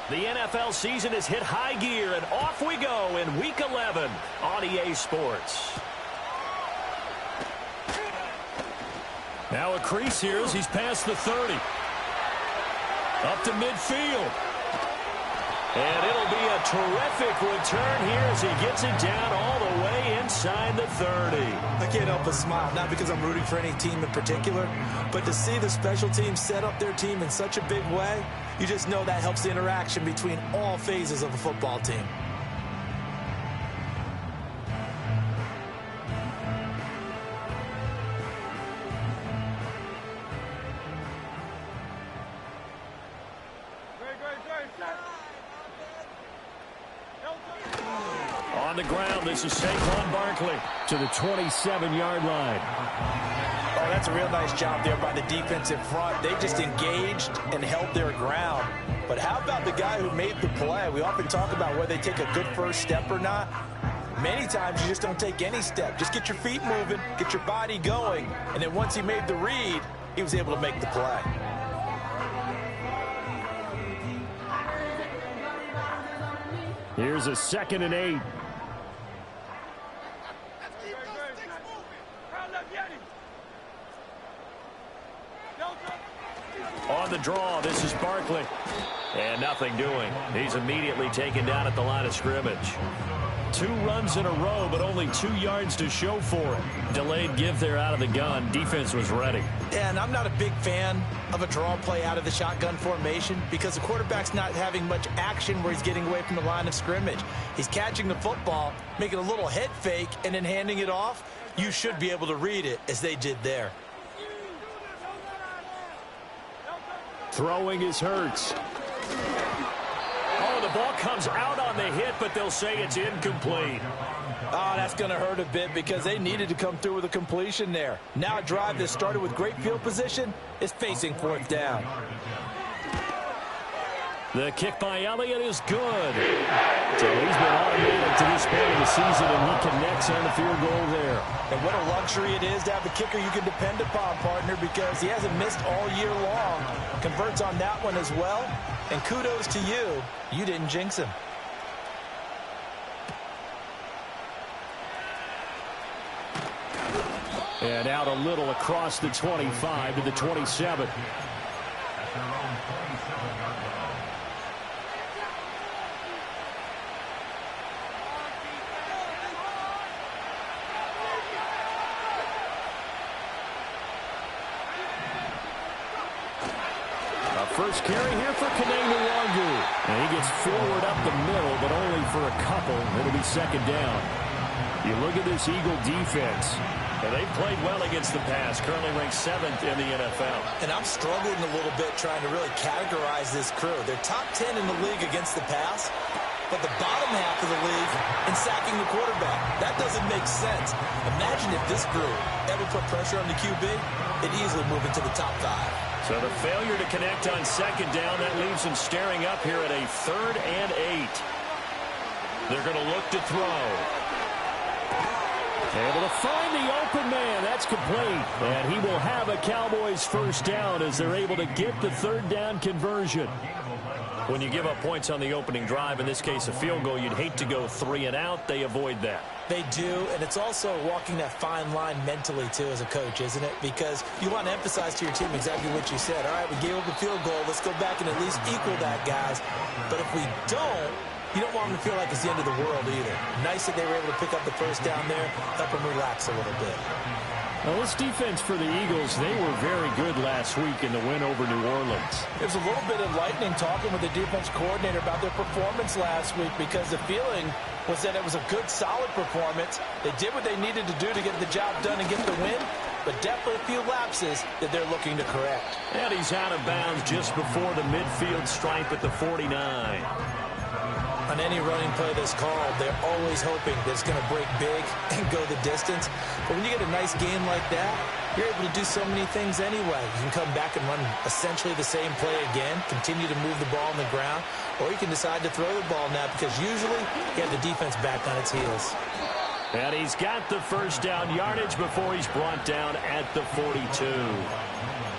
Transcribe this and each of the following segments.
The NFL season has hit high gear, and off we go in Week 11 on EA Sports. Now a crease here as he's past the 30. Up to midfield. And it'll be a terrific return here as he gets it down all the way inside the 30. I can't help but smile, not because I'm rooting for any team in particular, but to see the special teams set up their team in such a big way, you just know that helps the interaction between all phases of a football team. On the ground, this is Saquon Barkley to the 27-yard line. Oh, that's a real nice job there by the defense in front. They just engaged and held their ground. But how about the guy who made the play? We often talk about whether they take a good first step or not. Many times you just don't take any step. Just get your feet moving, get your body going, and then once he made the read, he was able to make the play. Here's a 2nd and 8. On the draw, this is Barkley. And nothing doing. He's immediately taken down at the line of scrimmage. 2 runs in a row, but only 2 yards to show for it. Delayed give there out of the gun. Defense was ready. Yeah, and I'm not a big fan of a draw play out of the shotgun formation because the quarterback's not having much action where he's getting away from the line of scrimmage. He's catching the football, making a little head fake, and then handing it off. You should be able to read it as they did there. Throwing is Hurts. Oh, the ball comes out on the hit, but they'll say it's incomplete. Oh, that's going to hurt a bit because they needed to come through with a completion there. Now a drive that started with great field position is facing 4th down. The kick by Elliott is good. So he's been automated to this point of the season, and he connects on the field goal there. And what a luxury it is to have a kicker you can depend upon, partner, because he hasn't missed all year long. Converts on that one as well. And kudos to you. You didn't jinx him. And out a little across the 25 to the 27. First carry here for Kaneng-Nwangu. And he gets forward up the middle, but only for a couple. It'll be 2nd down. You look at this Eagle defense. And they've played well against the pass, currently ranked 7th in the NFL. And I'm struggling a little bit trying to really categorize this crew. They're top 10 in the league against the pass, but the bottom half of the league in sacking the quarterback. That doesn't make sense. Imagine if this group ever put pressure on the QB, it'd easily move into the top 5. So the failure to connect on 2nd down, that leaves them staring up here at a 3rd and 8. They're going to look to throw. Able to find the open man. That's complete. And he will have a Cowboys first down as they're able to get the 3rd down conversion. When you give up points on the opening drive, in this case a field goal, you'd hate to go 3 and out. They avoid that. They do, and it's also walking that fine line mentally, too, as a coach, isn't it? Because you want to emphasize to your team exactly what you said. All right, we gave up a field goal. Let's go back and at least equal that, guys. But if we don't, you don't want them to feel like it's the end of the world either. Nice that they were able to pick up the first down there, help them relax a little bit. Well, this defense for the Eagles, they were very good last week in the win over New Orleans. There's a little bit of enlightening talking with the defense coordinator about their performance last week because the feeling was that it was a good, solid performance. They did what they needed to do to get the job done and get the win, but definitely a few lapses that they're looking to correct. And he's out of bounds just before the midfield stripe at the 49. On any running play that's called, they're always hoping that it's going to break big and go the distance. But when you get a nice game like that, you're able to do so many things anyway. You can come back and run essentially the same play again, continue to move the ball on the ground, or you can decide to throw the ball now because usually you have the defense back on its heels. And he's got the first down yardage before he's brought down at the 42.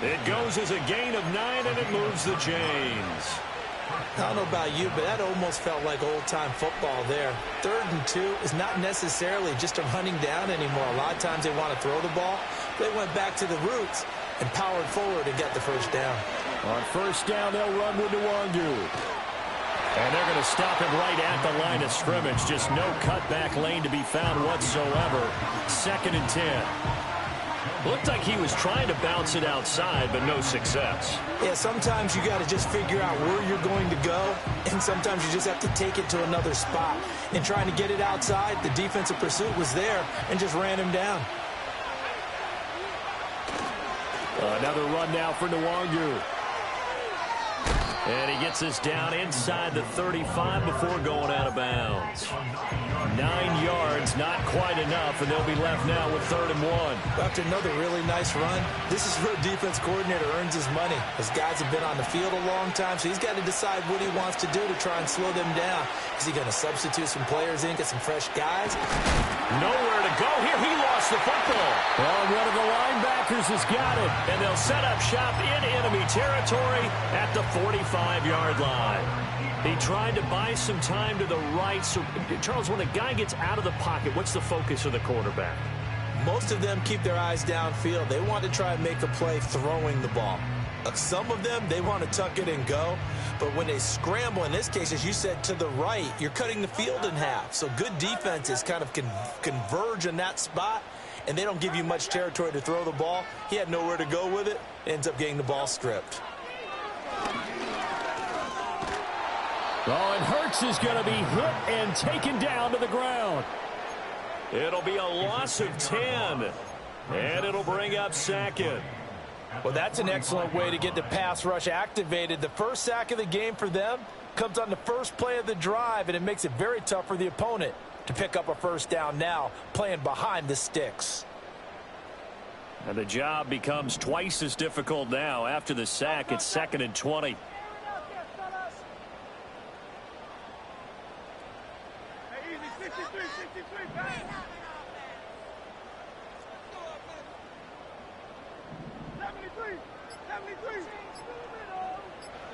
It goes as a gain of 9, and it moves the chains. I don't know about you, but that almost felt like old-time football there. 3rd and 2 is not necessarily just a hunting down anymore. A lot of times they want to throw the ball. They went back to the roots and powered forward and got the first down. On first down, they'll run with Nwangu. And they're going to stop him right at the line of scrimmage. Just no cutback lane to be found whatsoever. 2nd and 10. Looked like he was trying to bounce it outside, but no success. Yeah, sometimes you got to just figure out where you're going to go, and sometimes you just have to take it to another spot. And trying to get it outside, the defensive pursuit was there and just ran him down. Another run now for Nwangu. And he gets us down inside the 35 before going out of bounds. 9 yards, not quite enough, and they'll be left now with 3rd and 1. After another really nice run, this is where a defense coordinator earns his money. His guys have been on the field a long time, so he's got to decide what he wants to do to try and slow them down. Is he going to substitute some players in, get some fresh guys? Nowhere to go here. He lost the football. Well, one of the linebackers has got it, and they'll set up shop in enemy territory at the 45-yard line. He tried to buy some time to the right. So, Charles, when a guy gets out of the pocket, what's the focus of the quarterback? Most of them keep their eyes downfield. They want to try and make a play throwing the ball. Some of them, they want to tuck it and go. But when they scramble, in this case, as you said, to the right, you're cutting the field in half. So good defenses kind of converge in that spot, and they don't give you much territory to throw the ball. He had nowhere to go with it. Ends up getting the ball stripped. Oh, and Hurts is going to be hit and taken down to the ground. It'll be a loss of 10, and it'll bring up 2nd. Well, that's an excellent way to get the pass rush activated. The first sack of the game for them comes on the first play of the drive, and it makes it very tough for the opponent to pick up a first down now, playing behind the sticks. And the job becomes twice as difficult now. After the sack, it's 2nd and 20.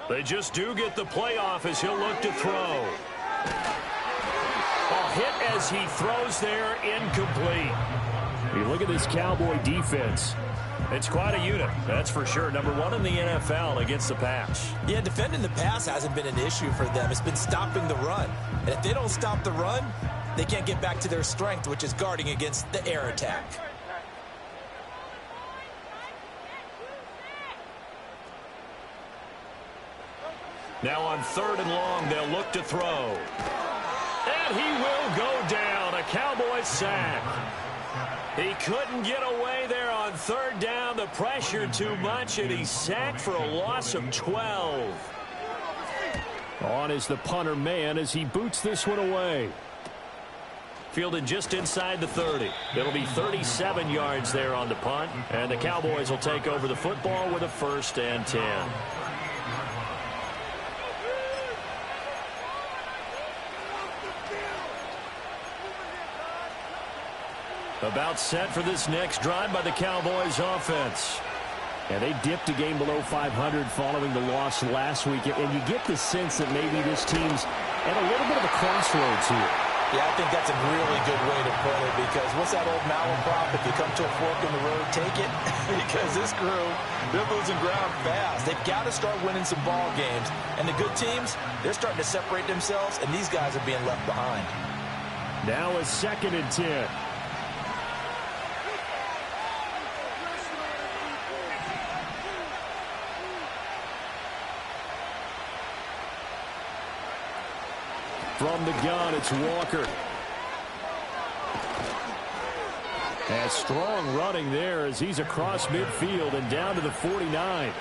They just do get the playoff as he'll look to throw. A hit as he throws there, incomplete. You look at this Cowboy defense. It's quite a unit, that's for sure. Number 1 in the NFL against the pass. Yeah, defending the pass hasn't been an issue for them. It's been stopping the run. And if they don't stop the run, they can't get back to their strength, which is guarding against the air attack. Now on 3rd and long, they'll look to throw. And he will go down. A Cowboys sack. He couldn't get away there on 3rd down. The pressure too much, and he's sacked for a loss of 12. On is the punter man as he boots this one away. Fielded just inside the 30. It'll be 37 yards there on the punt, and the Cowboys will take over the football with a 1st and 10. About set for this next drive by the Cowboys offense. And they dipped a game below 500 following the loss last week. And you get the sense that maybe this team's at a little bit of a crossroads here. Yeah, I think that's a really good way to put it, because what's that old malaprop? If you come to a fork in the road, take it. Because this crew, they're losing ground fast. They've got to start winning some ball games. And the good teams, they're starting to separate themselves, and these guys are being left behind. Now a 2nd and 10. From the gun, it's Walker. And strong running there as he's across midfield and down to the 49.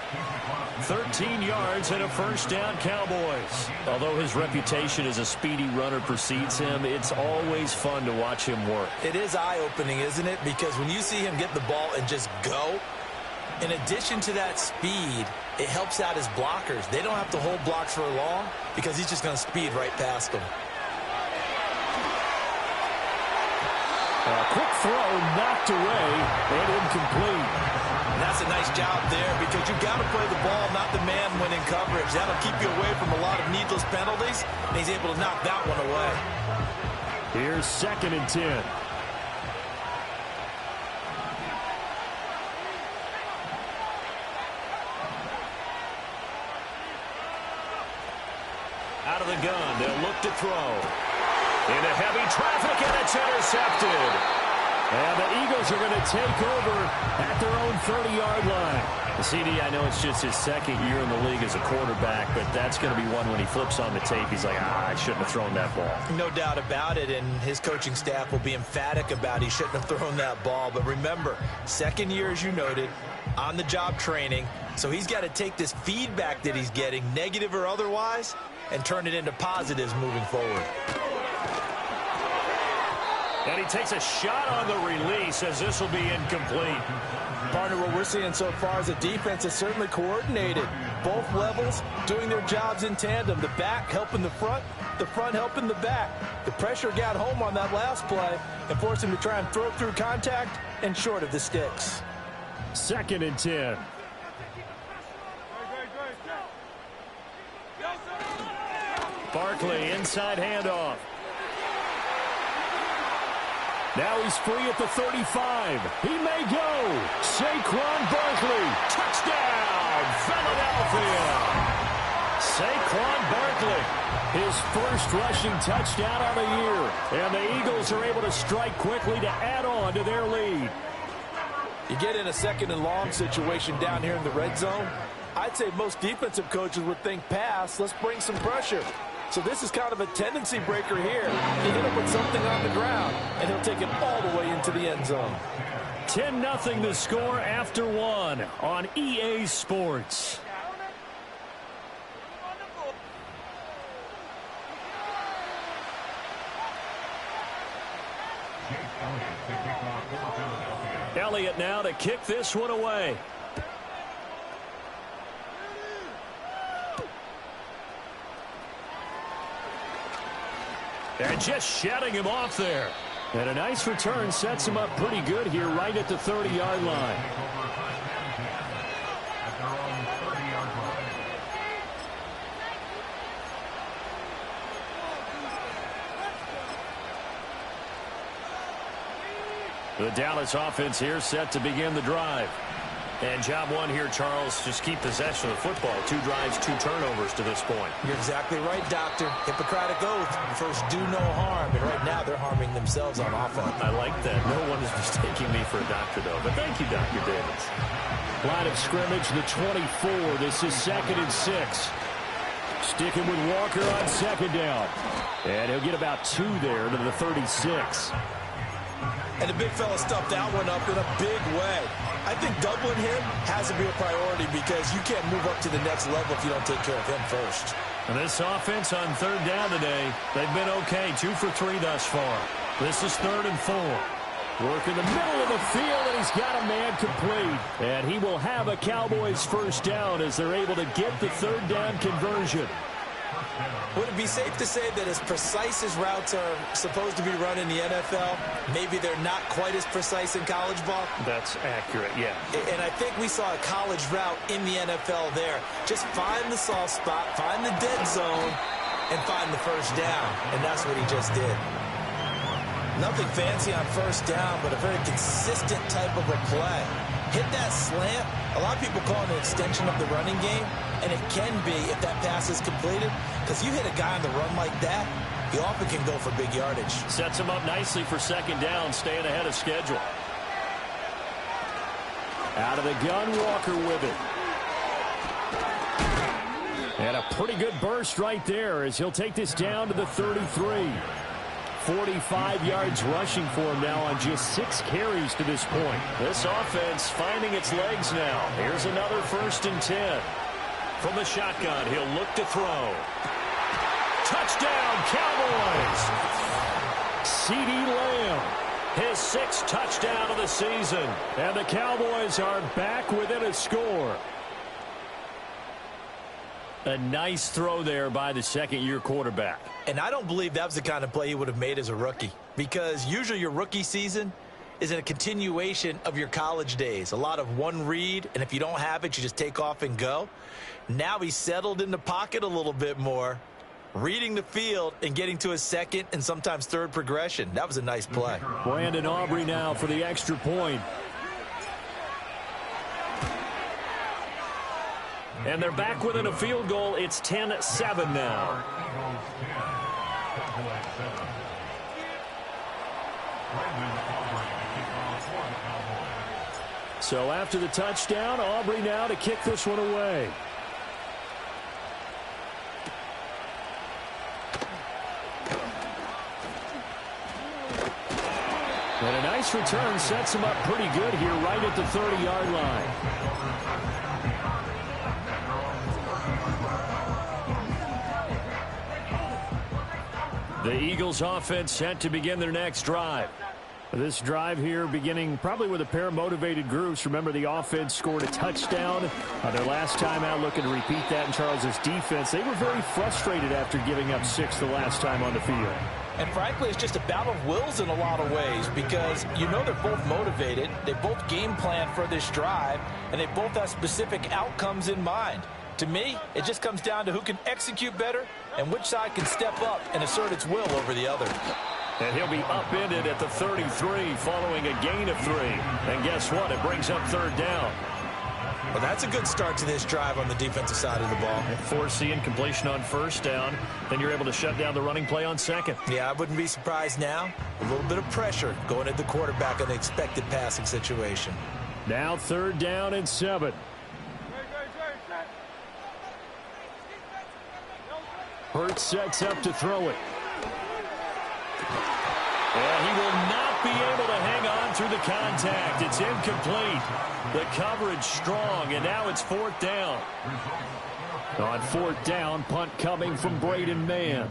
13 yards and a first down, Cowboys. Although his reputation as a speedy runner precedes him, it's always fun to watch him work. It is eye-opening, isn't it? Because when you see him get the ball and just go, in addition to that speed, it helps out his blockers. They don't have to hold blocks for long because he's just going to speed right past them. A quick throw knocked away and incomplete. And that's a nice job there because you've got to play the ball, not the man when in coverage. That'll keep you away from a lot of needless penalties, and he's able to knock that one away. Here's 2nd and 10. Out of the gun, they'll look to throw. Into heavy traffic, and it's intercepted. And the Eagles are going to take over at their own 30-yard line. The CD, I know it's just his 2nd year in the league as a quarterback, but that's going to be one when he flips on the tape, he's like, I shouldn't have thrown that ball. No doubt about it, and his coaching staff will be emphatic about he shouldn't have thrown that ball. But remember, 2nd year, as you noted, on-the-job training, so he's got to take this feedback that he's getting, negative or otherwise, and turn it into positives moving forward. And he takes a shot on the release as this will be incomplete. Partner, what we're seeing so far is a defense is certainly coordinated. Both levels doing their jobs in tandem. The back helping the front helping the back. The pressure got home on that last play and forced him to try and throw through contact and short of the sticks. 2nd and 10. Barkley, inside handoff. Now he's free at the 35. He may go. Saquon Barkley. Touchdown, Philadelphia. Saquon Barkley, his first rushing touchdown of the year. And the Eagles are able to strike quickly to add on to their lead. You get in a 2nd and long situation down here in the red zone. I'd say most defensive coaches would think pass. Let's bring some pressure. So this is kind of a tendency breaker here. You hit him with something on the ground, and he'll take it all the way into the end zone. 10-0 the score after 1 on EA Sports. Elliott now to kick this one away. And just shutting him off there. And a nice return sets him up pretty good here right at the 30-yard line. The Dallas offense here set to begin the drive. And job one here, Charles, just keep possession of the football. 2 drives, 2 turnovers to this point. You're exactly right, Doctor. Hippocratic oath. First, do no harm. And right now, they're harming themselves on offense. I like that. No one is mistaking me for a doctor, though. But thank you, Dr. Davis. Line of scrimmage, the 24. This is 2nd and 6. Sticking with Walker on 2nd down. And he'll get about 2 there to the 36. And the big fella stuffed that one up in a big way. I think doubling him has to be a priority because you can't move up to the next level if you don't take care of him first. And this offense on 3rd down today, they've been okay. 2 for 3 thus far. This is 3rd and 4. Work in the middle of the field, and he's got a man complete. And he will have a Cowboys first down as they're able to get the 3rd down conversion. Would it be safe to say that as precise as routes are supposed to be run in the NFL, maybe they're not quite as precise in college ball? That's accurate, yeah. And I think we saw a college route in the NFL there. Just find the soft spot, find the dead zone, and find the first down. And that's what he just did. Nothing fancy on first down, but a very consistent type of a play. Hit that slant. A lot of people call it an extension of the running game, and it can be if that pass is completed, because you hit a guy on the run like that, he often can go for big yardage. Sets him up nicely for 2nd down, staying ahead of schedule. Out of the gun, Walker with it. And a pretty good burst right there as he'll take this down to the 33. 45 yards rushing for him now on just 6 carries to this point. This offense finding its legs now. Here's another 1st and 10. From the shotgun, he'll look to throw. Touchdown, Cowboys! CeeDee Lamb, his 6th touchdown of the season. And the Cowboys are back within a score. A nice throw there by the second-year quarterback. And I don't believe that was the kind of play he would have made as a rookie, because usually your rookie season is a continuation of your college days. A lot of one read, and if you don't have it, you just take off and go. Now he's settled in the pocket a little bit more, reading the field and getting to his 2nd and sometimes 3rd progression. That was a nice play. Brandon Aubrey now for the extra point. And they're back within a field goal. It's 10-7 now. So after the touchdown, Aubrey now to kick this one away. And a nice return sets him up pretty good here right at the 30-yard line. The Eagles offense set to begin their next drive. This drive here beginning probably with a pair of motivated groups. Remember, the offense scored a touchdown on their last time out, looking to repeat that in Charles's defense. They were very frustrated after giving up 6 the last time on the field. And frankly, it's just a battle of wills in a lot of ways, because you know they're both motivated. They both game plan for this drive, and they both have specific outcomes in mind. To me, it just comes down to who can execute better and which side can step up and assert its will over the other. And he'll be upended at the 33 following a gain of 3. And guess what? It brings up 3rd down. Well, that's a good start to this drive on the defensive side of the ball. Force the incompletion on 1st down. Then you're able to shut down the running play on 2nd. Yeah, I wouldn't be surprised now. A little bit of pressure going at the quarterback in an expected passing situation. Now 3rd down and 7. Hurts sets up to throw it. And he will not be able to hang on through the contact. It's incomplete. The coverage strong, and now it's 4th down. On 4th down, punt coming from Braden Mann.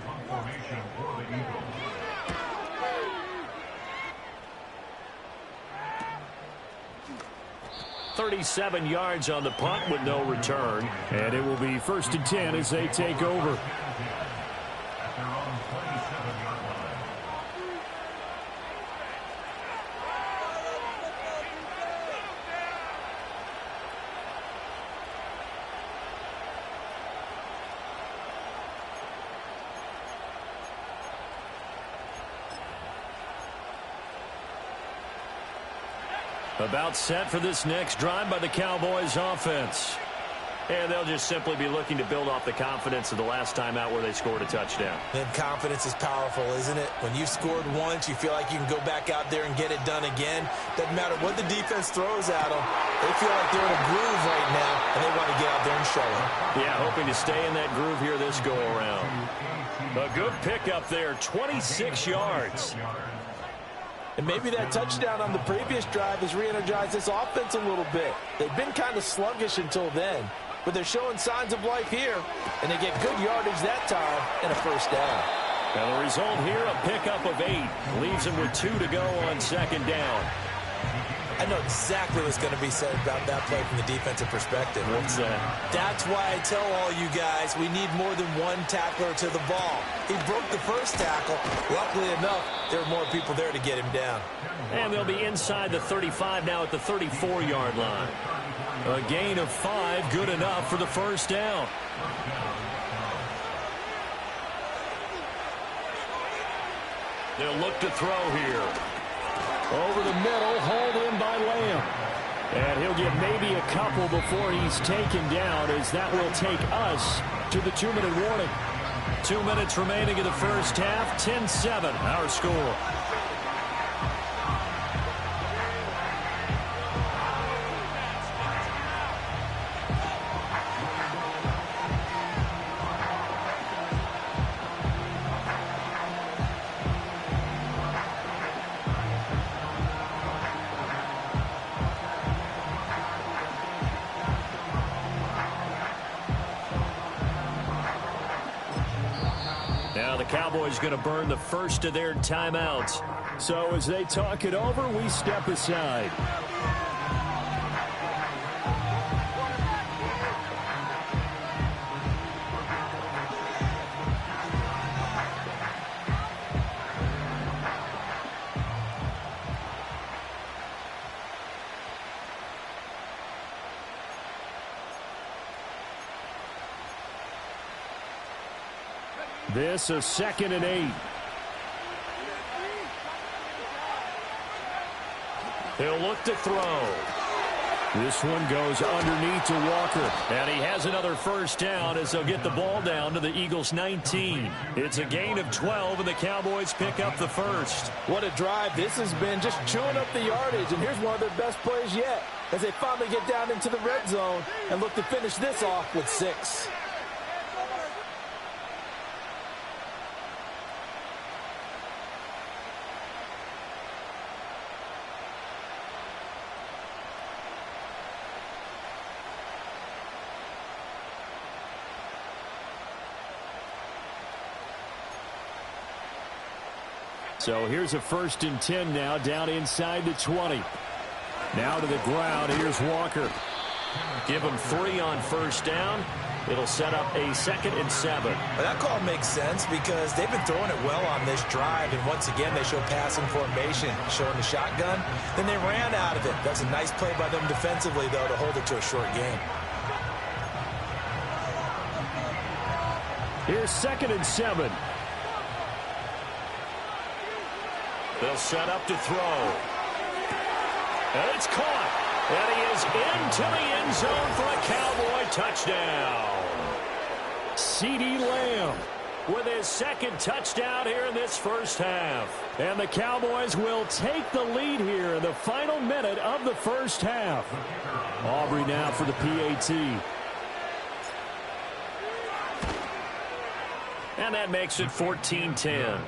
37 yards on the punt with no return. And it will be 1st and 10 as they take over. About set for this next drive by the Cowboys offense. And they'll just simply be looking to build off the confidence of the last time out where they scored a touchdown. And confidence is powerful, isn't it? When you've scored once, you feel like you can go back out there and get it done again. Doesn't matter what the defense throws at them. They feel like they're in a groove right now, and they want to get out there and show it. Yeah, hoping to stay in that groove here this go-around. A good pickup there, 26 yards. And maybe that touchdown on the previous drive has re-energized this offense a little bit. They've been kind of sluggish until then, but they're showing signs of life here, and they get good yardage that time and a 1st down. And the result here, a pickup of 8. Leaves them with 2 to go on 2nd down. I know exactly what's going to be said about that play from the defensive perspective. What's that? That's why I tell all you guys we need more than one tackler to the ball. He broke the first tackle. Luckily enough, there were more people there to get him down. And they'll be inside the 35 now at the 34-yard line. A gain of 5, good enough for the 1st down. They'll look to throw here. Over the middle, hauled in by Lamb. And he'll get maybe a couple before he's taken down, as that will take us to the 2-minute warning. 2 minutes remaining in the first half, 10-7, our score. Cowboys going to burn the first of their timeouts. So as they talk it over, we step aside. This is 2nd and 8. He'll look to throw. This one goes underneath to Walker. And he has another first down as they'll get the ball down to the Eagles' 19. It's a gain of 12, and the Cowboys pick up the first. What a drive this has been, just chewing up the yardage. And here's one of their best plays yet as they finally get down into the red zone and look to finish this off with 6. So here's a 1st and 10 now, down inside the 20. Now to the ground. Here's Walker. Give him 3 on first down. It'll set up a 2nd and 7. Well, that call makes sense because they've been throwing it well on this drive, and once again they show passing formation, showing the shotgun. Then they ran out of it. That's a nice play by them defensively, though, to hold it to a short game. Here's 2nd and 7. They'll set up to throw. And it's caught. And he is into the end zone for a Cowboy touchdown. CeeDee Lamb with his 2nd touchdown here in this first half. And the Cowboys will take the lead here in the final minute of the first half. Aubrey now for the PAT. And that makes it 14-10.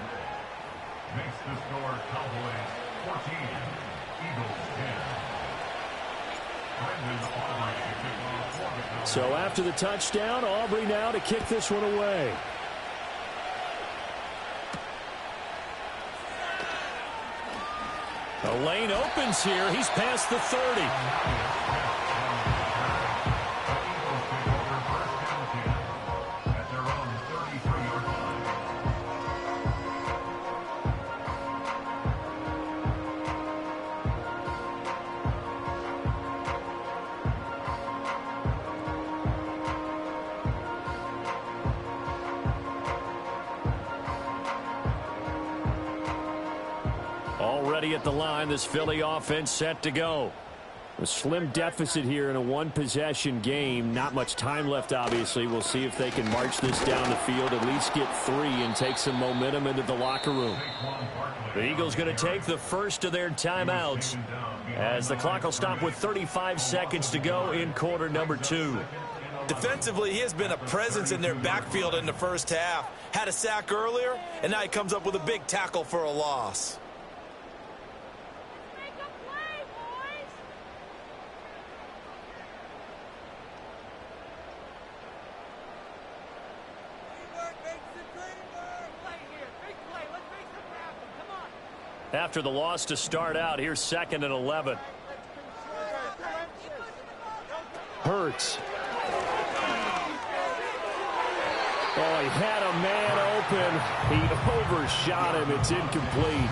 Makes the score Cowboys 14, Eagles 10. So after the touchdown, Aubrey now to kick this one away. The lane opens here. He's past the 30. Already at the line, this Philly offense set to go. A slim deficit here in a one-possession game. Not much time left, obviously. We'll see if they can march this down the field, at least get 3 and take some momentum into the locker room. The Eagles going to take the first of their timeouts as the clock will stop with 35 seconds to go in quarter number 2. Defensively, he has been a presence in their backfield in the first half. Had a sack earlier, and now he comes up with a big tackle for a loss. After the loss to start out, here's 2nd and 11. Hurts. Oh, he had a man open. He overshot him. It's incomplete.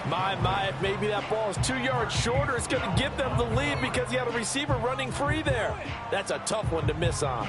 My, if maybe that ball is 2 yards shorter, it's going to give them the lead because he had a receiver running free there. That's a tough one to miss on.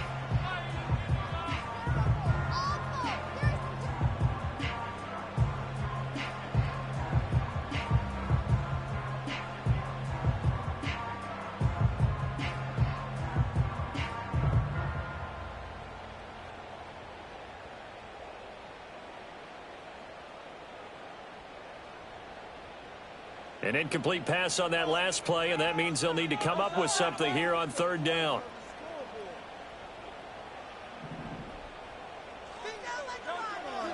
An incomplete pass on that last play, and that means they'll need to come up with something here on 3rd down.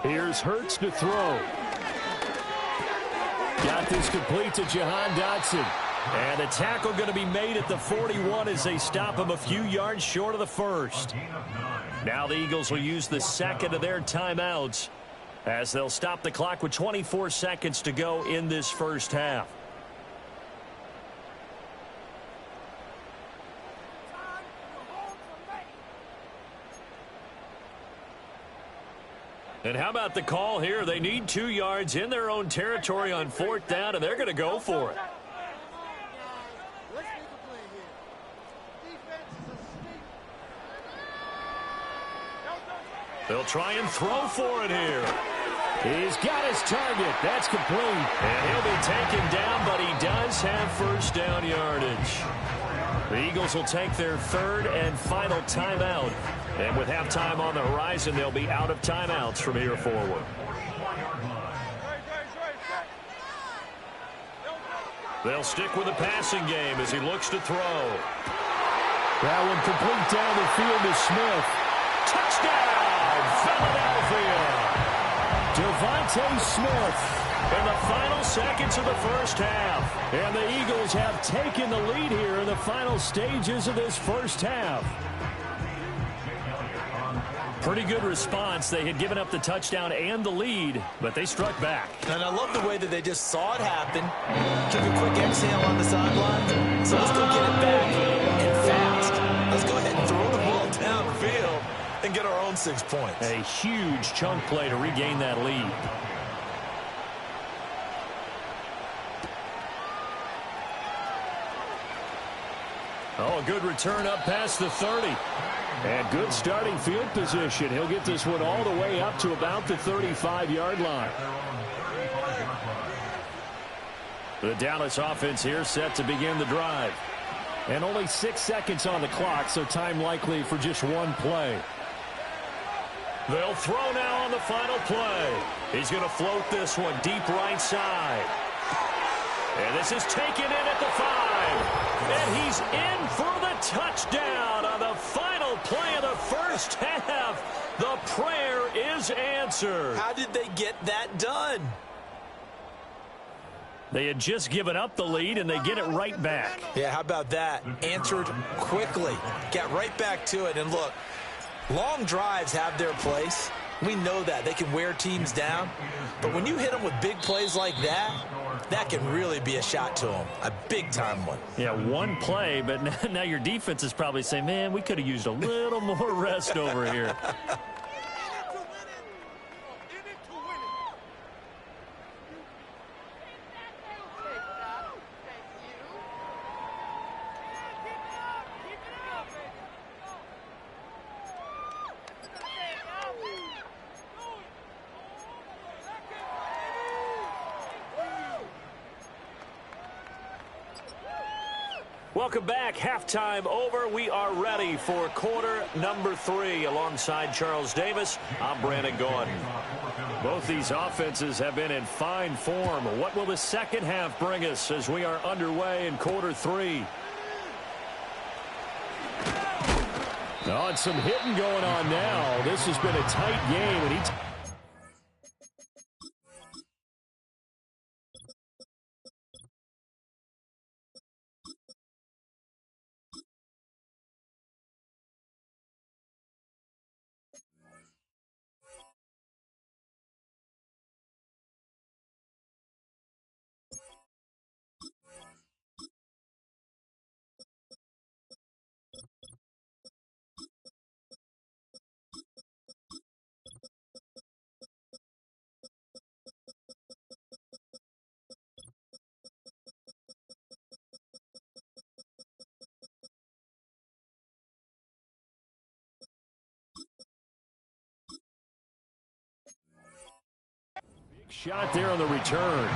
Here's Hurts to throw. Got this complete to Jahan Dotson. And a tackle going to be made at the 41 as they stop him a few yards short of the first. Now the Eagles will use the 2nd of their timeouts as they'll stop the clock with 24 seconds to go in this first half. And how about the call here? They need 2 yards in their own territory on 4th down, and they're going to go for it. They'll try and throw for it here. He's got his target. That's complete. And he'll be taken down, but he does have first down yardage. The Eagles will take their 3rd and final timeout. And with halftime on the horizon, they'll be out of timeouts from here forward. They'll stick with the passing game as he looks to throw. That one complete down the field to Smith. Touchdown, Philadelphia. Devontae Smith. In the final seconds of the first half. And the Eagles have taken the lead here in the final stages of this first half. Pretty good response. They had given up the touchdown and the lead, but they struck back. And I love the way that they just saw it happen. Took a quick exhale on the sideline. So let's go get it back and fast. Let's go ahead and throw the ball downfield and get our own 6 points. A huge chunk play to regain that lead. Oh, a good return up past the 30. And good starting field position. He'll get this one all the way up to about the 35-yard line. The Dallas offense here set to begin the drive. And only 6 seconds on the clock, so time likely for just one play. They'll throw now on the final play. He's going to float this one deep right side. And this is taken in at the 5. And he's in for the touchdown on the final play of the first half. The prayer is answered. How did they get that done? They had just given up the lead, and they get it right back. Yeah, how about that? Answered quickly. Got right back to it. And look, long drives have their place. We know that. They can wear teams down. But when you hit them with big plays like that, that can really be a shot to them. A big-time one. Yeah, one play, but now your defense is probably saying, man, we could have used a little more rest over here. Welcome back. Halftime over. We are ready for quarter number 3. Alongside Charles Davis, I'm Brandon Gordon. Both these offenses have been in fine form. What will the second half bring us as we are underway in quarter 3? Oh, and some hitting going on now. This has been a tight game, and shot there on the return.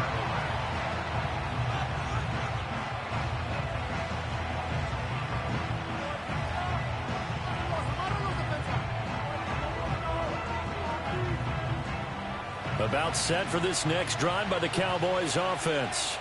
About set for this next drive by the Cowboys offense.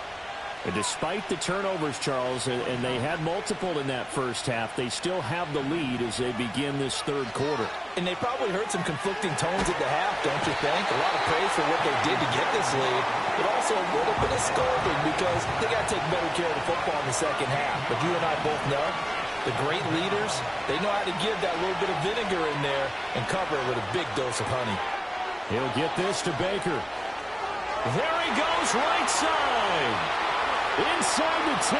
And despite the turnovers, Charles, and they had multiple in that first half, they still have the lead as they begin this third quarter. And they probably heard some conflicting tones at the half, don't you think? A lot of praise for what they did to get this lead, but also a little bit of scolding because they got to take better care of the football in the second half. But you and I both know the great leaders, they know how to give that little bit of vinegar in there and cover it with a big dose of honey. He'll get this to Baker. There he goes, right side. Inside the 10.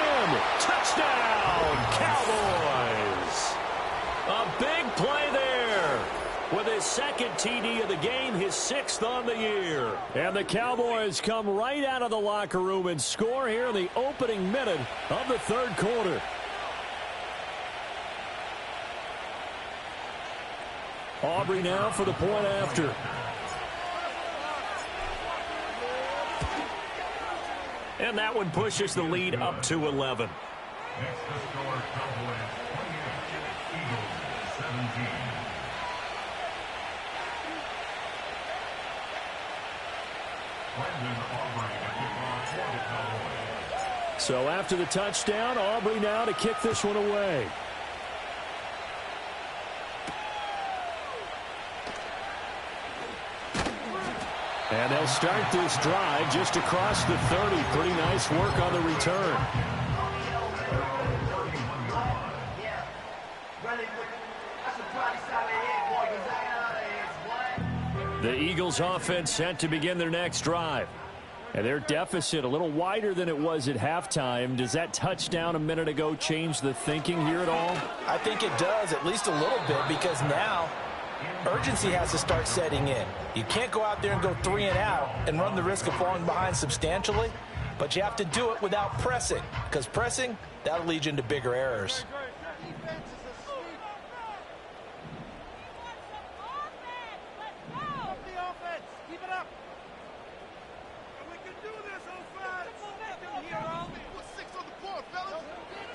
Touchdown, Cowboys. A big play there. With his second TD of the game, his 6th on the year. And the Cowboys come right out of the locker room and score here in the opening minute of the third quarter. Aubrey now for the point after. And that one pushes the lead up to 11. Next to score, Cowboys 28, Eagles 17. So after the touchdown, Aubrey now to kick this one away. And they'll start this drive just across the 30. Pretty nice work on the return. The Eagles offense set to begin their next drive. And their deficit a little wider than it was at halftime. Does that touchdown a minute ago change the thinking here at all? I think it does, at least a little bit, because now urgency has to start setting in. You can't go out there and go 3 and out and run the risk of falling behind substantially, but you have to do it without pressing, because pressing, that'll lead you into bigger errors.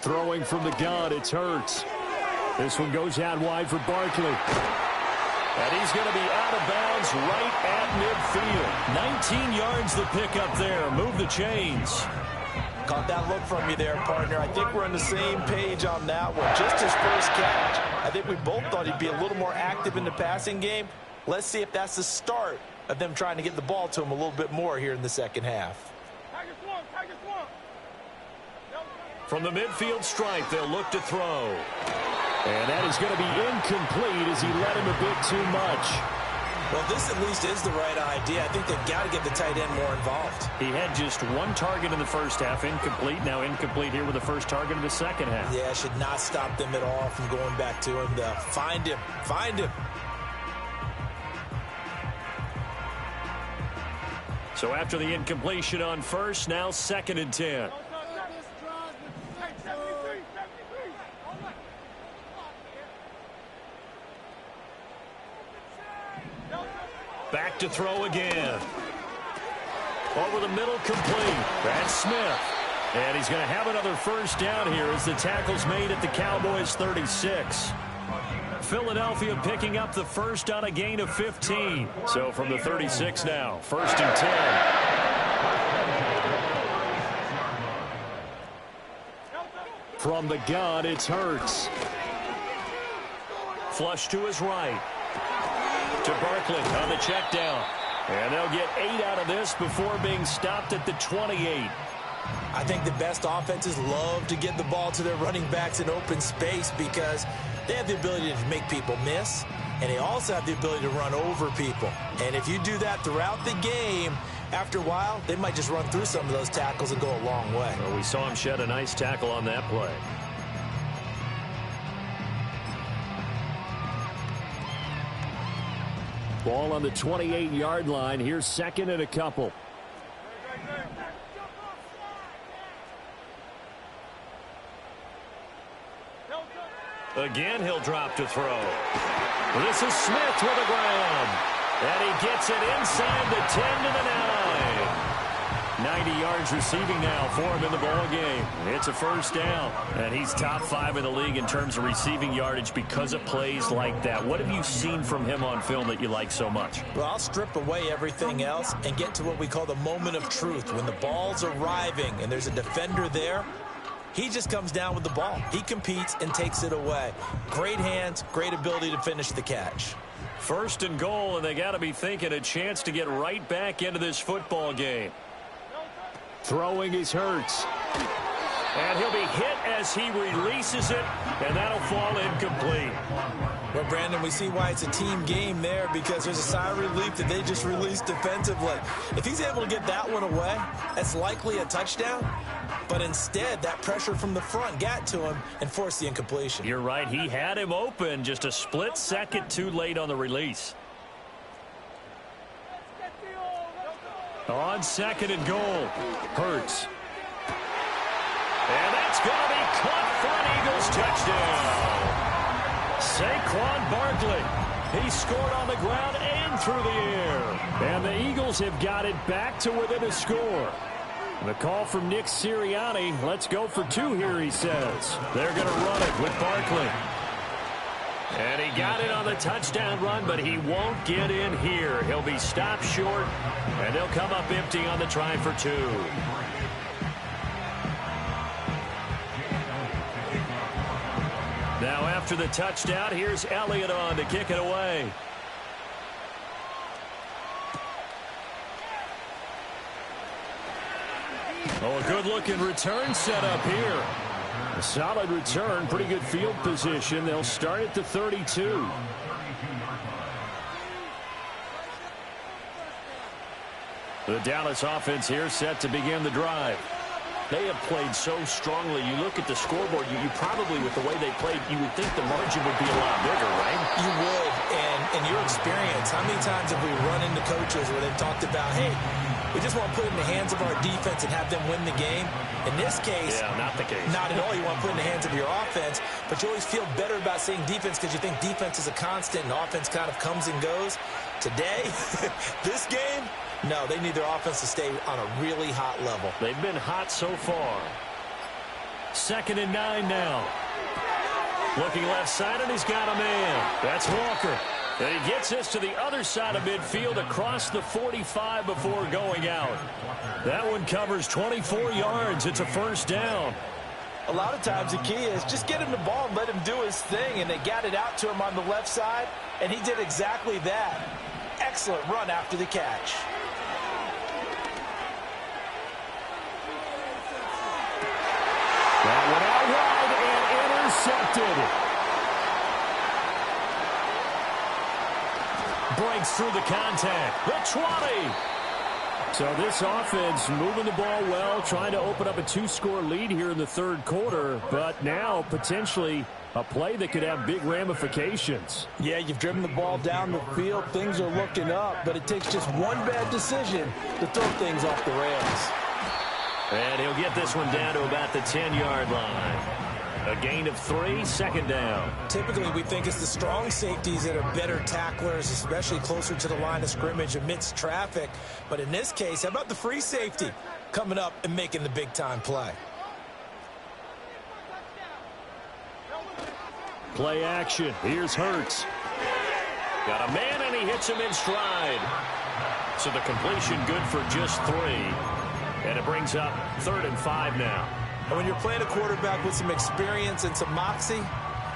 Throwing from the gun, it's Hurts. This one goes out wide for Barkley. And he's going to be out of bounds right at midfield. 19 yards the pickup there. Move the chains. Caught that look from you there, partner. I think we're on the same page on that one. Just his first catch. I think we both thought he'd be a little more active in the passing game. Let's see if that's the start of them trying to get the ball to him a little bit more here in the second half. From the midfield stripe, they'll look to throw. And that is going to be incomplete as he led him a bit too much. Well, this at least is the right idea. I think they've got to get the tight end more involved. He had just one target in the first half, incomplete. Now incomplete here with the first target in the second half. Yeah, should not stop them at all from going back to him. Find him. Find him. So after the incompletion on first, now 2nd and 10. Back to throw again. Over the middle, complete. That's Smith. And he's going to have another first down here as the tackle's made at the Cowboys 36. Philadelphia picking up the first on a gain of 15. So from the 36 now, 1st and 10. From the gun, it's Hurts. Flush to his right. To Barkley on the check down. And they'll get 8 out of this before being stopped at the 28. I think the best offenses love to get the ball to their running backs in open space because they have the ability to make people miss, and they also have the ability to run over people. And if you do that throughout the game, after a while, they might just run through some of those tackles and go a long way. Well, we saw him shed a nice tackle on that play. Ball on the 28-yard line. Here's 2nd and a couple. Again, he'll drop to throw. This is Smith with the ground. And he gets it inside the 10 to the 9. 90 yards receiving now for him in the ball game. It's a first down. And he's top 5 in the league in terms of receiving yardage because of plays like that. What have you seen from him on film that you like so much? Well, I'll strip away everything else and get to what we call the moment of truth. When the ball's arriving and there's a defender there, he just comes down with the ball. He competes and takes it away. Great hands, great ability to finish the catch. 1st and goal, and they got to be thinking a chance to get right back into this football game. Throwing is Hurts. And he'll be hit as he releases it, and that'll fall incomplete. Well, Brandon, we see why it's a team game there, because there's a sigh of relief that they just released defensively. If he's able to get that one away, that's likely a touchdown. But instead, that pressure from the front got to him and forced the incompletion. You're right. He had him open, just a split second too late on the release. On 2nd and goal, Hurts. And that's going to be caught for an Eagles touchdown. Saquon Barkley. He scored on the ground and through the air. And the Eagles have got it back to within a score. The call from Nick Sirianni. Let's go for 2 here, he says. They're going to run it with Barkley. And he got it on the touchdown run, but he won't get in here. He'll be stopped short, and they'll come up empty on the try for 2. Now after the touchdown, here's Elliott on to kick it away. Oh, a good-looking return set up here. A solid return, pretty good field position. They'll start at the 32. The Dallas offense here set to begin the drive. They have played so strongly. You look at the scoreboard, you probably, with the way they played, you would think the margin would be a lot bigger, right? You would, and in your experience, how many times have we run into coaches where they've talked about, hey, we just want to put it in the hands of our defense and have them win the game? In this case, yeah, not the case. Not at all. You want to put it in the hands of your offense, but you always feel better about saying defense because you think defense is a constant and offense kind of comes and goes. Today, this game, no, they need their offense to stay on a really hot level. They've been hot so far. 2nd and 9 now. Looking left side, and he's got a man. That's Walker. And he gets this to the other side of midfield across the 45 before going out. That one covers 24 yards. It's a first down. A lot of times the key is just get him the ball and let him do his thing, and they got it out to him on the left side, and he did exactly that. Excellent run after the catch. That one out wide and intercepted. Breaks through the contact. The 20. So this offense moving the ball well, trying to open up a 2-score lead here in the 3rd quarter, but now potentially a play that could have big ramifications. Yeah, you've driven the ball down the field. Things are looking up, but it takes just one bad decision to throw things off the rails. And he'll get this one down to about the 10-yard line. A gain of 3, 2nd down. Typically, we think it's the strong safeties that are better tacklers, especially closer to the line of scrimmage amidst traffic. But in this case, how about the free safety coming up and making the big-time play? Play action. Here's Hurts. Got a man, and he hits him in stride. So the completion good for just 3. And it brings up 3rd and 5 now. And when you're playing a quarterback with some experience and some moxie,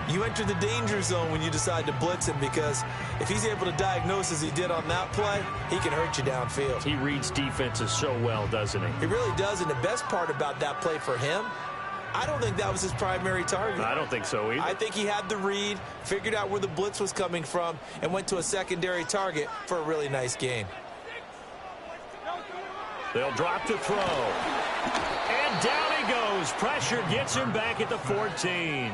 you enter the danger zone when you decide to blitz him, because if he's able to diagnose as he did on that play, he can hurt you downfield. He reads defenses so well, doesn't he? He really does, and the best part about that play for him, I don't think that was his primary target. I don't think so either. I think he had the read, figured out where the blitz was coming from, and went to a secondary target for a really nice gain. They'll drop to throw. And down he goes. Pressure gets him back at the 14.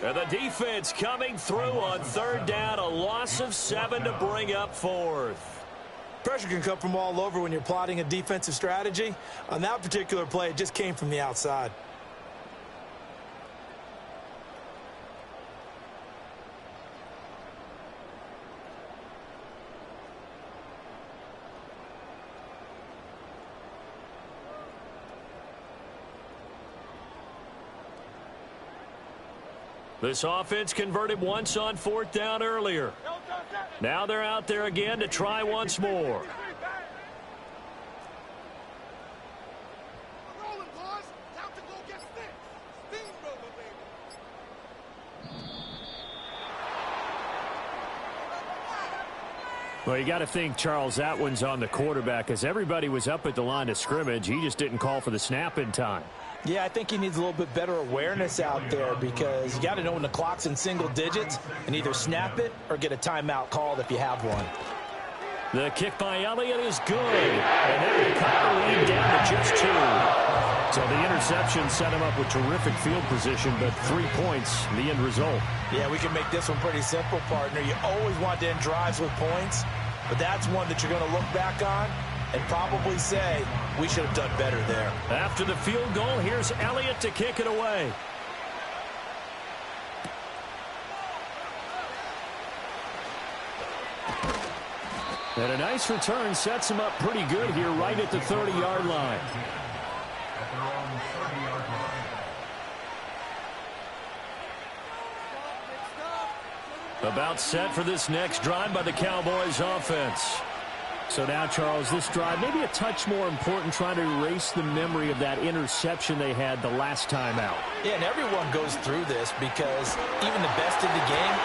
And the defense coming through on 3rd down. A loss of 7 to bring up 4th. Pressure can come from all over when you're plotting a defensive strategy. On that particular play, it just came from the outside. This offense converted once on 4th down earlier. Now they're out there again to try once more. Well, you got to think, Charles, that one's on the quarterback, as everybody was up at the line of scrimmage. He just didn't call for the snap in time. Yeah, I think he needs a little bit better awareness out there because you got to know when the clock's in single digits and either snap it or get a timeout called if you have one. The kick by Elliott is good. And they cut the lead down to just 2. So the interception set him up with terrific field position, but 3 points, the end result. Yeah, we can make this one pretty simple, partner. You always want to end drives with points, but that's one that you're going to look back on and probably say, we should have done better there. After the field goal, here's Elliott to kick it away. And a nice return sets him up pretty good here right at the 30-yard line. At their own 30-yard line. About set for this next drive by the Cowboys offense. So now, Charles, this drive maybe a touch more important, trying to erase the memory of that interception they had the last time out. Yeah, and everyone goes through this because even the best in the game.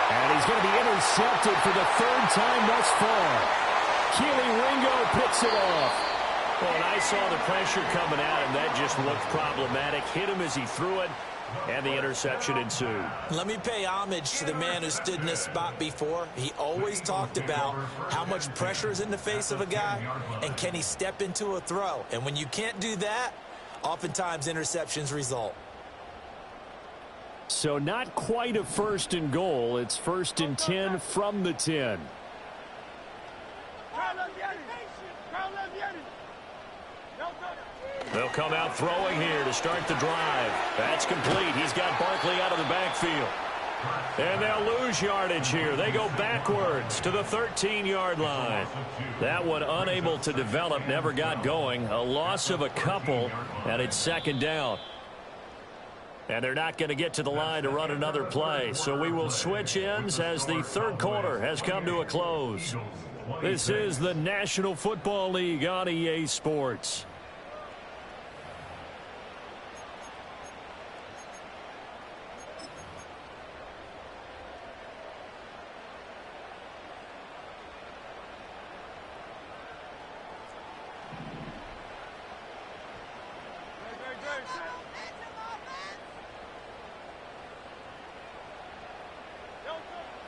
And he's going to be intercepted for the 3rd time thus far. Keely Ringo picks it off. Well, and I saw the pressure coming at him. That just looked problematic. Hit him as he threw it, and the interception ensued. Let me pay homage to the man who stood in this spot before. He always talked about how much pressure is in the face of a guy, and can he step into a throw. And when you can't do that, oftentimes interceptions result. So not quite a 1st and goal. It's 1st and 10 from the 10. They'll come out throwing here to start the drive. That's complete. He's got Barkley out of the backfield. And they'll lose yardage here. They go backwards to the 13-yard line. That one unable to develop, never got going. A loss of a couple, and it's 2nd down. And they're not going to get to the line to run another play. So we will switch ends as the 3rd quarter has come to a close. This is the National Football League on EA Sports.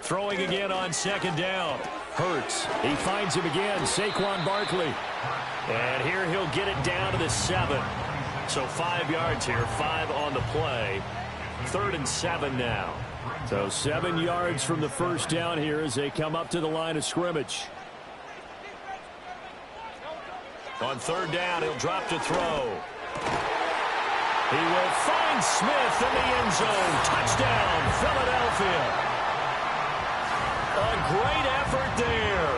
Throwing again on 2nd down. Hurts. He finds him again. Saquon Barkley. And here he'll get it down to the 7. So 5 yards here. 5 on the play. 3rd and 7 now. So 7 yards from the 1st down here as they come up to the line of scrimmage. On 3rd down, he'll drop to throw. He will find Smith in the end zone. Touchdown, Philadelphia. A great effort there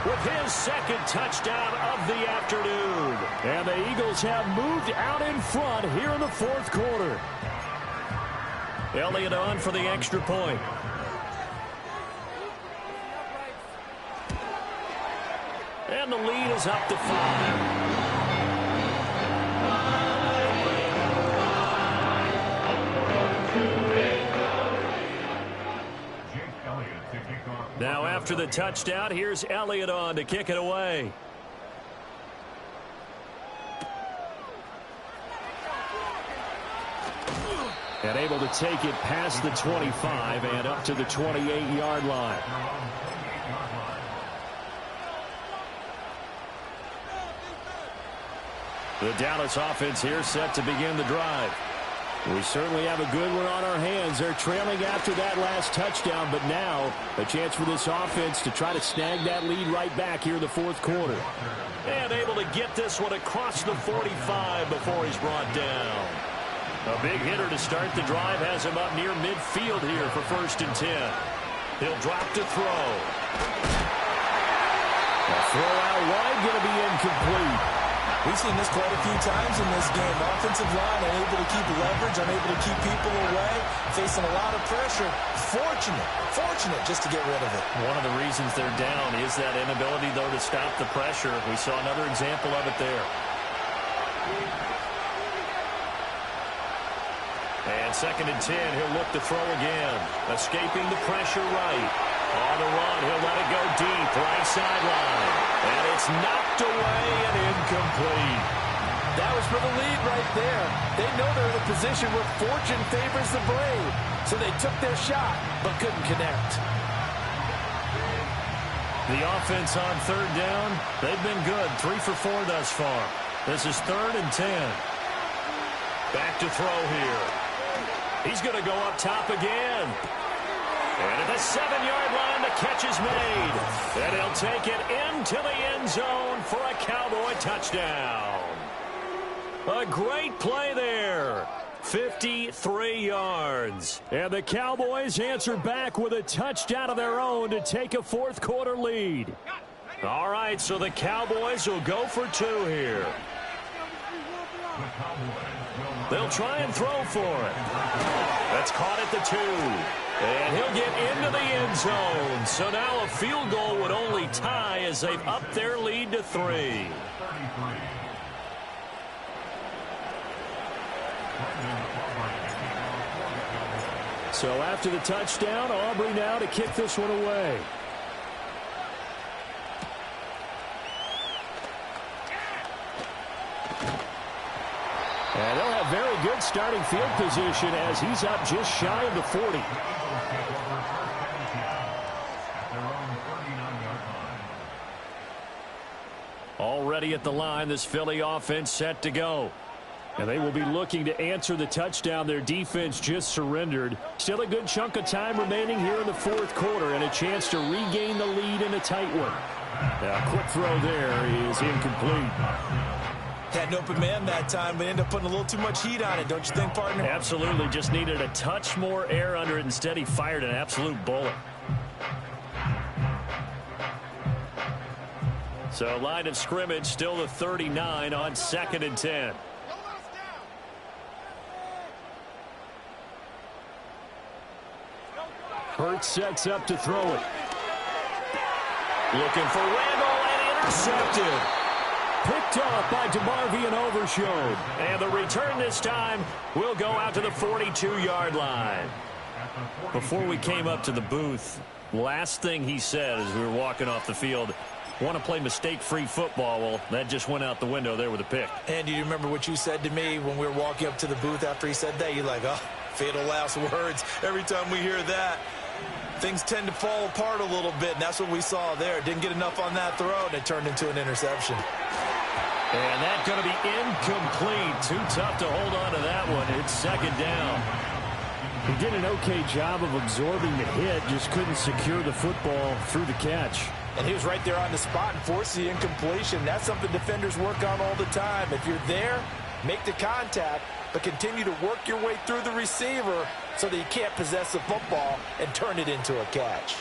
with his 2nd touchdown of the afternoon. And the Eagles have moved out in front here in the 4th quarter. Elliott on for the extra point. And the lead is up to 5. Now after the touchdown, here's Elliott on to kick it away. And able to take it past the 25 and up to the 28-yard line. The Dallas offense here set to begin the drive. We certainly have a good one on our hands. They're trailing after that last touchdown, but now a chance for this offense to try to snag that lead right back here in the 4th quarter. And able to get this one across the 45 before he's brought down. A big hitter to start the drive has him up near midfield here for 1st and 10. He'll drop to throw. A throw out wide, going to be incomplete. We've seen this quite a few times in this game. Offensive line unable to keep leverage, unable to keep people away, facing a lot of pressure. Fortunate just to get rid of it. One of the reasons they're down is that inability, though, to stop the pressure. We saw another example of it there. And 2nd and 10, he'll look to throw again. Escaping the pressure right. On the run, he'll let it go deep, right sideline. And it's knocked away and incomplete. That was for the lead right there. They know they're in a position where fortune favors the brave. So they took their shot, but couldn't connect. The offense on third down, they've been good. 3 for 4 thus far. This is 3rd and 10. Back to throw here. He's going to go up top again. And at the 7-yard line, the catch is made. And he'll take it into the end zone for a Cowboy touchdown. A great play there. 53 yards. And the Cowboys answer back with a touchdown of their own to take a fourth-quarter lead. All right, so the Cowboys will go for 2 here. They'll try and throw for it. That's caught at the 2. And he'll get into the end zone. So now a field goal would only tie as they've upped their lead to 3. So after the touchdown, Aubrey now to kick this one away. And they'll have very good starting field position as he's up just shy of the 40. Already at the line, this Philly offense set to go. And they will be looking to answer the touchdown their defense just surrendered. Still a good chunk of time remaining here in the fourth quarter and a chance to regain the lead in a tight one. Now, a quick throw there is incomplete. Had an open man that time, but ended up putting a little too much heat on it, don't you think, partner? Absolutely. Just needed a touch more air under it. Instead, he fired an absolute bullet. So, line of scrimmage, still the 39 on 2nd and 10. Hurts sets up to throw it. Looking for Randall and intercepted. Picked off by DeMarvion Overshown. And the return this time will go out to the 42-yard line. Before we came up to the booth, last thing he said as we were walking off the field, want to play mistake-free football. Well, that just went out the window there with a pick. And do you remember what you said to me when we were walking up to the booth after he said that? You're like, oh, fatal last words. Every time we hear that, things tend to fall apart a little bit, and that's what we saw there. Didn't get enough on that throw, and it turned into an interception. And that's going to be incomplete. Too tough to hold on to that one. It's 2nd down. He did an okay job of absorbing the hit, just couldn't secure the football through the catch. And he was right there on the spot and forced the incompletion. That's something defenders work on all the time. If you're there, make the contact, but continue to work your way through the receiver so that you can't possess the football and turn it into a catch.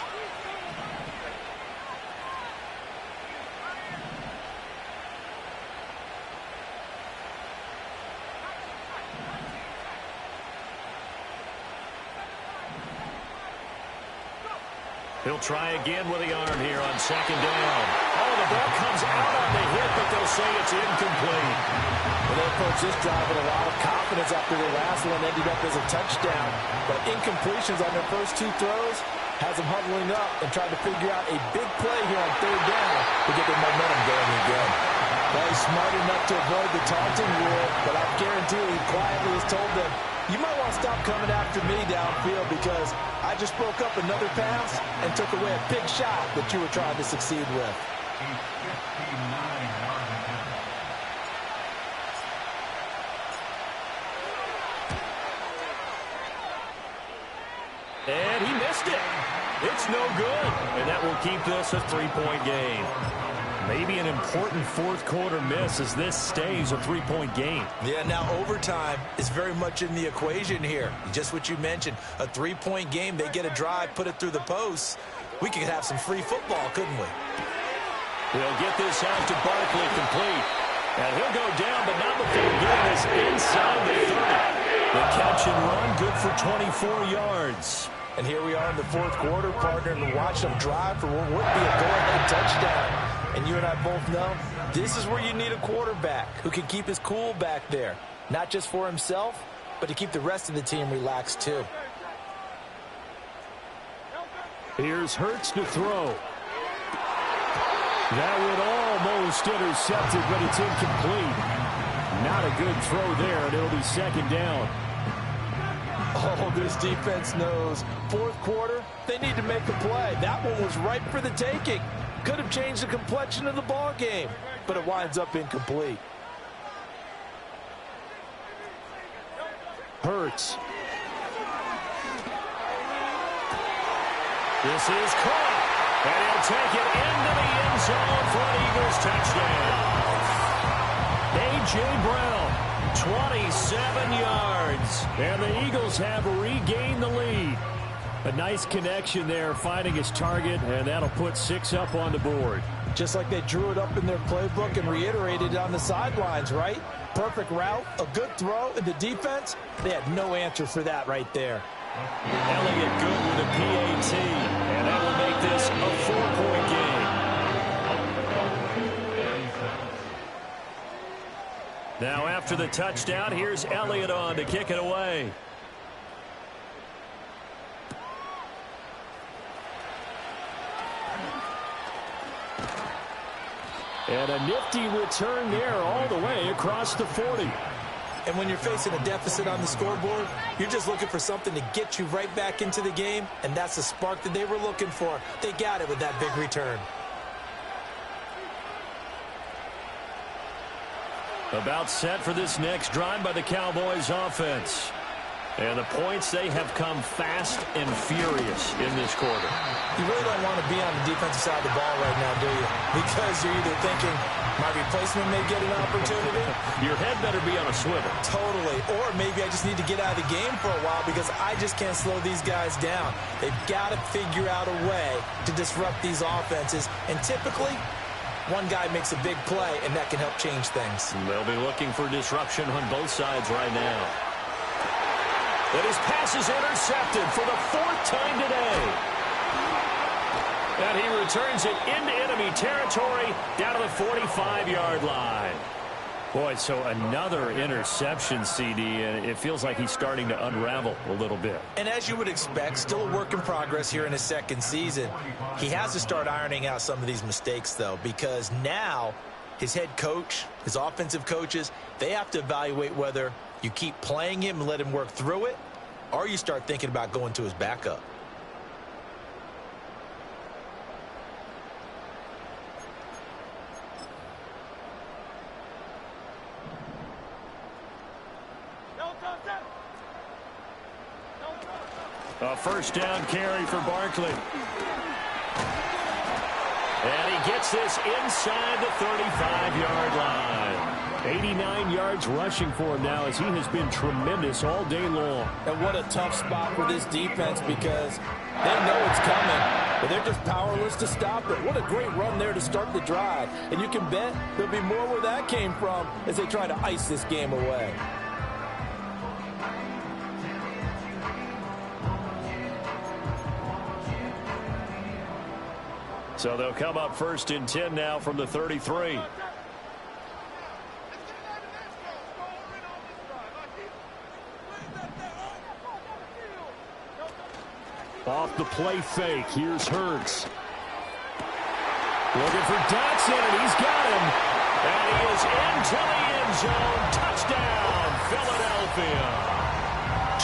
He'll try again with the arm here on 2nd down. Oh, the ball comes out on the hit, but they'll say it's incomplete. Well, they approached this drive with a lot of confidence after the last one ended up as a touchdown. But incompletions on their first 2 throws has them huddling up and trying to figure out a big play here on 3rd down to get their momentum going again. Well, he's smart enough to avoid the taunting rule, but I guarantee he quietly has told them, you might want to stop coming after me downfield because I just broke up another pass and took away a big shot that you were trying to succeed with. And he missed it. It's no good. And that will keep this a 3-point game. Maybe an important fourth quarter miss as this stays a 3-point game. Yeah, now overtime is very much in the equation here. Just what you mentioned, a 3-point game. They get a drive, put it through the posts. We could have some free football, couldn't we? He'll get this out to Barkley complete. And he'll go down, but not before getting this inside the 30. The catch and run, good for 24 yards. And here we are in the fourth quarter, partner, and watch them drive for what would be a go-ahead touchdown. And you and I both know this is where you need a quarterback who can keep his cool back there. Not just for himself, but to keep the rest of the team relaxed too. Here's Hurts to throw. That would almost intercept it, but it's incomplete. Not a good throw there, and it'll be second down. Oh, this defense knows. Fourth quarter, they need to make a play. That one was ripe for the taking. Could have changed the complexion of the ball game, but it winds up incomplete. Hurts. This is caught, and he'll take it into the end zone for an Eagles touchdown. A.J. Brown, 27 yards, and the Eagles have regained the lead. A nice connection there, finding his target, and that'll put 6 up on the board. Just like they drew it up in their playbook and reiterated it on the sidelines, right? Perfect route, a good throw, and the defense, they had no answer for that right there. Elliott good with a PAT, and that will make this a 4-point game. Now after the touchdown, here's Elliott on to kick it away. And a nifty return there all the way across the 40. And when you're facing a deficit on the scoreboard, you're just looking for something to get you right back into the game, and that's the spark that they were looking for. They got it with that big return. About set for this next drive by the Cowboys offense. And the points, they have come fast and furious in this quarter. You really don't want to be on the defensive side of the ball right now, do you? Because you're either thinking, my replacement may get an opportunity. Your head better be on a swivel. Totally. Or maybe I just need to get out of the game for a while because I just can't slow these guys down. They've got to figure out a way to disrupt these offenses. And typically, one guy makes a big play, and that can help change things. They'll be looking for disruption on both sides right now. And his pass is intercepted for the 4th time today. And he returns it into enemy territory down to the 45-yard line. Boy, so another interception, CD, and it feels like he's starting to unravel a little bit. And as you would expect, still a work in progress here in his second season. He has to start ironing out some of these mistakes, though, because now his head coach, his offensive coaches, they have to evaluate whether you keep playing him and let him work through it, or you start thinking about going to his backup. A first down carry for Barkley. And he gets this inside the 35-yard line. 89 yards rushing for him now as he has been tremendous all day long. And what a tough spot for this defense because they know it's coming, but they're just powerless to stop it. What a great run there to start the drive. And you can bet there'll be more where that came from as they try to ice this game away. So they'll come up 1st and 10 now from the 33. Off the play fake, here's Hurts. Looking for Dotson, and he's got him. And he is into the end zone. Touchdown, Philadelphia.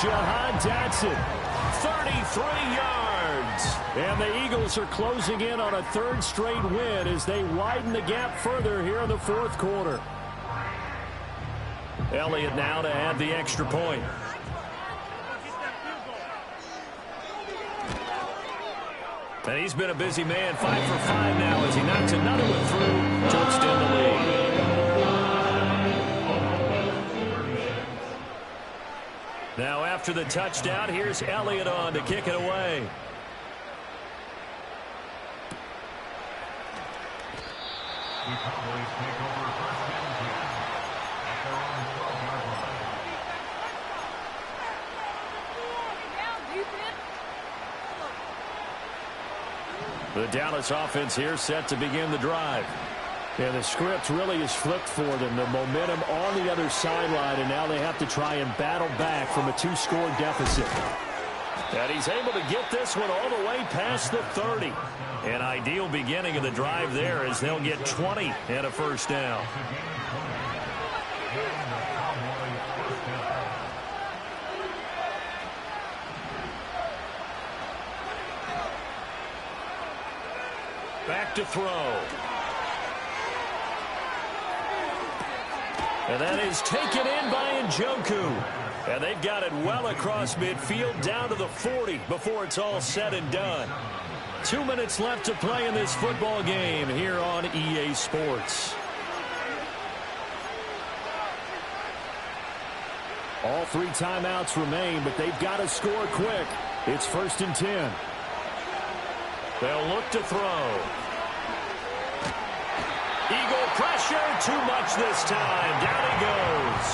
Jahan Dotson, 33 yards. And the Eagles are closing in on a 3rd straight win as they widen the gap further here in the 4th quarter. Elliott now to add the extra point. And he's been a busy man, 5 for 5 now as he knocks another one through to extend the lead. Now after the touchdown, here's Elliott on to kick it away. The Cowboys take over 1st and 10 at their own 12-yard line. The Dallas offense here set to begin the drive. And the script really is flipped for them. The momentum on the other sideline, and now they have to try and battle back from a 2-score deficit. And he's able to get this one all the way past the 30. An ideal beginning of the drive there as they'll get 20 and a first down. Back to throw. And that is taken in by Njoku. And they've got it well across midfield down to the 40 before it's all said and done. 2 minutes left to play in this football game here on EA Sports. All 3 timeouts remain, but they've got to score quick. It's 1st and 10. They'll look to throw. Eagle pressure, too much this time. Down he goes.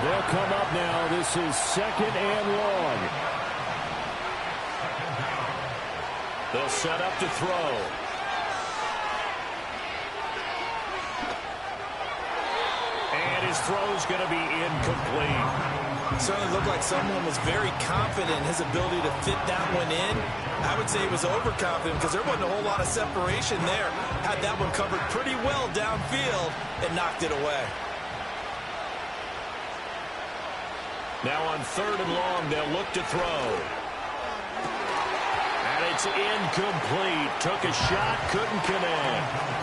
They'll come up now. This is 2nd and long. They'll set up to throw. And his throw's going to be incomplete. Certainly looked like someone was very confident in his ability to fit that one in. I would say he was overconfident because there wasn't a whole lot of separation there. Had that one covered pretty well downfield and knocked it away. Now on 3rd and long, they'll look to throw. And it's incomplete. Took a shot, couldn't connect.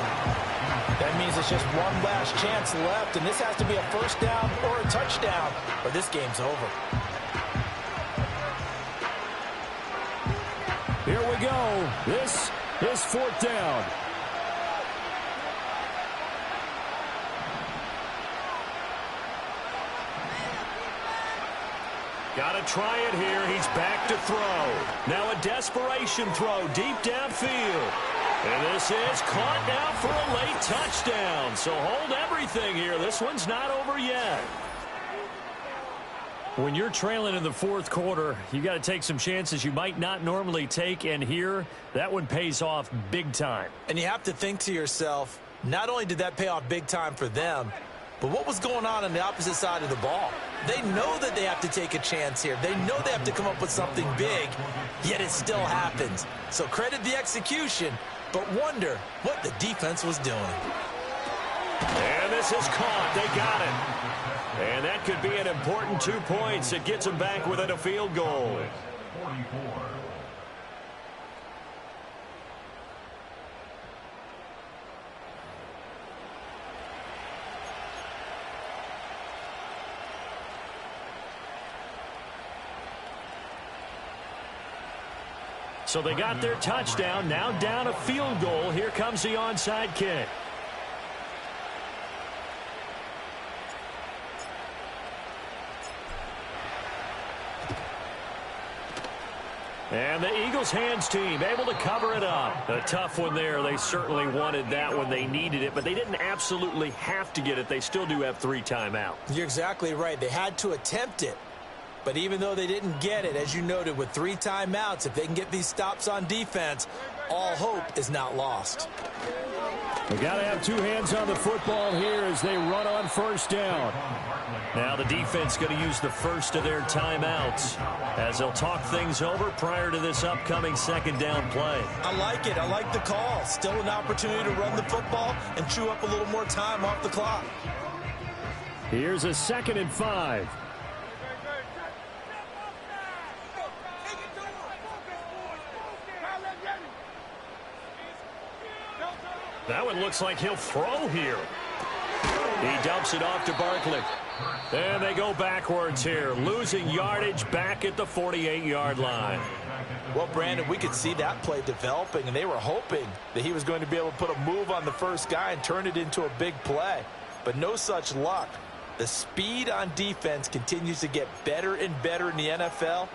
That means it's just one last chance left, and this has to be a 1st down or a touchdown, or this game's over. Here we go. This is 4th down. Got to try it here. He's back to throw. Now a desperation throw deep downfield. And this is caught now for a late touchdown. So hold everything here. This one's not over yet. When you're trailing in the 4th quarter, you got to take some chances you might not normally take. And here, that one pays off big time. And you have to think to yourself, not only did that pay off big time for them, but what was going on the opposite side of the ball? They know that they have to take a chance here. They know they have to come up with something big, yet it still happens. So credit the execution, but wonder what the defense was doing. And this is caught. They got it. And that could be an important 2 points. It gets them back within a field goal. 44. So they got their touchdown. Now down a field goal. Here comes the onside kick. And the Eagles hands team able to cover it up. A tough one there. They certainly wanted that when they needed it, but they didn't absolutely have to get it. They still do have 3 timeouts. You're exactly right. They had to attempt it. But even though they didn't get it, as you noted, with 3 timeouts, if they can get these stops on defense, all hope is not lost. They got to have 2 hands on the football here as they run on 1st down. Now the defense going to use the first of their timeouts as they'll talk things over prior to this upcoming 2nd down play. I like it. I like the call. Still an opportunity to run the football and chew up a little more time off the clock. Here's a 2nd and 5. That one looks like he'll throw here. He dumps it off to Barkley. And they go backwards here, losing yardage back at the 48-yard line. Well, Brandon, we could see that play developing, and they were hoping that he was going to be able to put a move on the first guy and turn it into a big play. But no such luck. The speed on defense continues to get better and better in the NFL.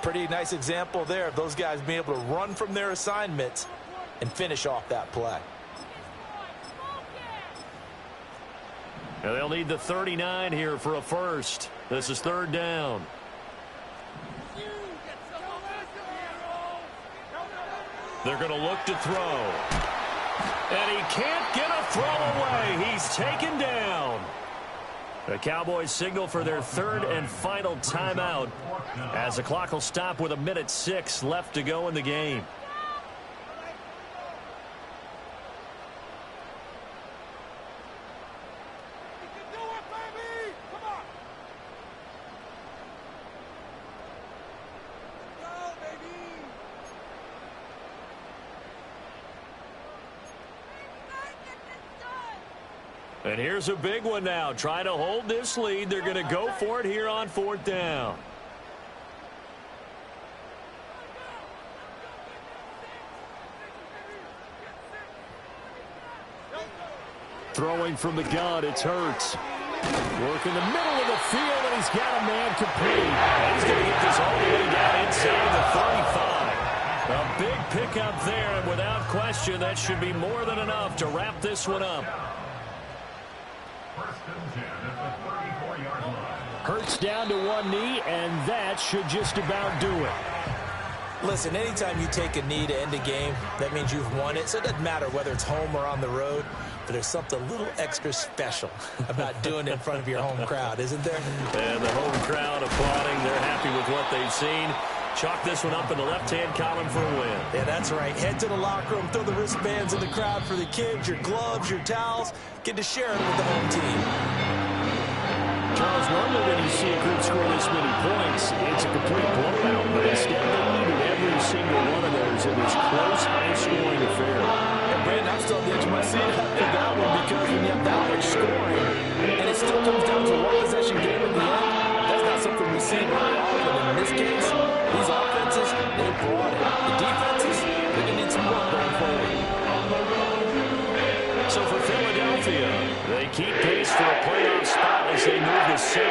Pretty nice example there of those guys being able to run from their assignments and finish off that play. And they'll need the 39 here for a first. This is 3rd down. They're going to look to throw. And he can't get a throw away. He's taken down. The Cowboys signal for their 3rd and final timeout as the clock will stop with 1:06 left to go in the game. And here's a big one now. Trying to hold this lead. They're going to go for it here on 4th down. Throwing from the gun, it's Hurts. Working the middle of the field, and he's got a man complete. And he's going to get this all the way down inside the 35. A big pickup there, and without question, that should be more than enough to wrap this one up. Hurts down to one knee, and that should just about do it. Listen, anytime you take a knee to end a game, that means you've won it. So it doesn't matter whether it's home or on the road, but there's something a little extra special about doing it in front of your home crowd, isn't there? And the home crowd applauding. They're happy with what they've seen. Chalk this one up in the left-hand column for a win. Yeah, that's right. Head to the locker room, throw the wristbands in the crowd for the kids, your gloves, your towels. Get to share it with the home team. Charles, normally when you see a group score this many points, it's a complete blowout. But instead, they needed every single one of those in this close, high-scoring affair. And Brandon, I'm still on the edge of my seat after that one because when you have that much scoring and it still comes down to a one-possession game at the end, that's not something we see very often. And in this case, these offenses, they brought it. The defenses, they're going to need some work going forward. So for Philadelphia, they keep pace for a playoff spot as they move to 7.